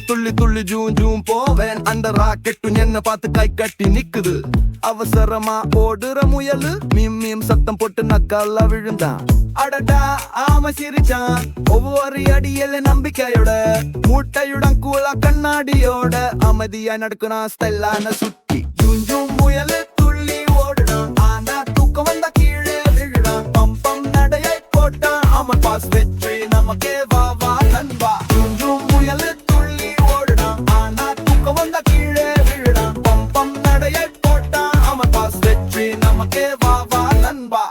துள்ளி துள்ளி zoom zoom போவேன் அந்த ராக்கெட்டும் என்ன பார்த்து கை கட்டி நிக்குது. அவசரமா ஓடுற முயலு மீம் மீம் சத்தம் போட்டு நக்கல்ல விழுந்தான். அடடா ஆம சிரிச்சான் ஒவ்வொரு அடியில நம்பிக்கையோட. மூட்டையுடன் கூலா கண்ணாடியோட அமைதியா நடக்குறான் ஸ்டைலான சுத்தி. ஜூம் ஜூம் முயலு துள்ளி ஓடுறான் ஆனா தூக்கம் வந்தா கீழே விழுறான். பம் பம் நடையை போட்டான் அவன் பாஸ் வெற்றி நமக்கே வா வா நண்பா. ஜூம் ஜூம் முயலு துள்ளி ஓடுறான் ஆனா தூக்கம் வந்தா கீழே விழுறான். பம் பம் நடையை போட்டான் அவன் பாஸ் வெற்றி நமக்கே வா வா நண்பா.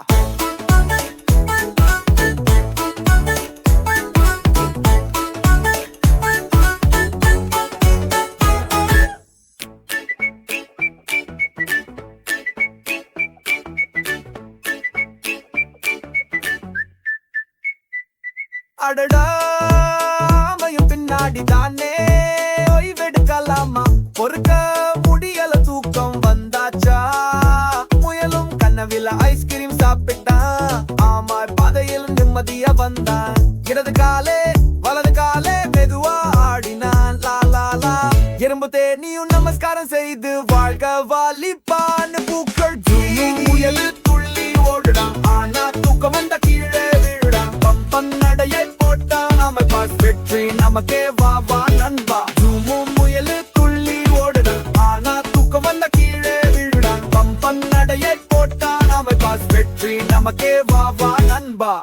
அடடா மையும் பின்னாடி தானே ஓய்வெடுக்கலாமா. பொறுக்க முடியல தூக்கம் வந்தாச்சா. முயலும் கனவில ஐஸ்கிரீம் சாப்பிட்டான். ஆமா பாதையில் நிம்மதியா வந்தான். இடது காலே வலது காலே மெதுவா ஆடினான். லா லா லா எறும்பு தேனியும் நமஸ்காரம் செய்து வாழ்க வாலிப்பான்னு பூக்கள். முயலு துள்ளி ஓடுடான் ஆனா தூக்கம் வந்த கீழே விழுடான். பம்பன் நடையை போட்டான் நாம பாஸ் வெற்றி நமக்கே வா வா நண்பா. ஜூமும் முயலு துள்ளி ஓடுடான் ஆனா தூக்கம் வந்த கீழே விழுடான். பம்பன் நடையை போட்டான் நாம பாஸ் வெற்றி நமக்கே வா வா நண்பா.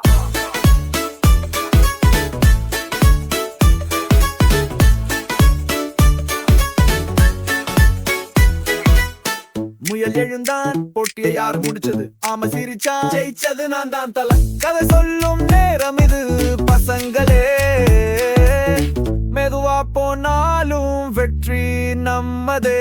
முயல் எழுந்தான் போட்டியை யார் முடிச்சது. ஆமா சிரிச்சான் ஜெயிச்சது நான் தான் தல. கதை சொல்லும் நேரம் இது பசங்களே. மெதுவா போனாலும் வெற்றி நம்மதே.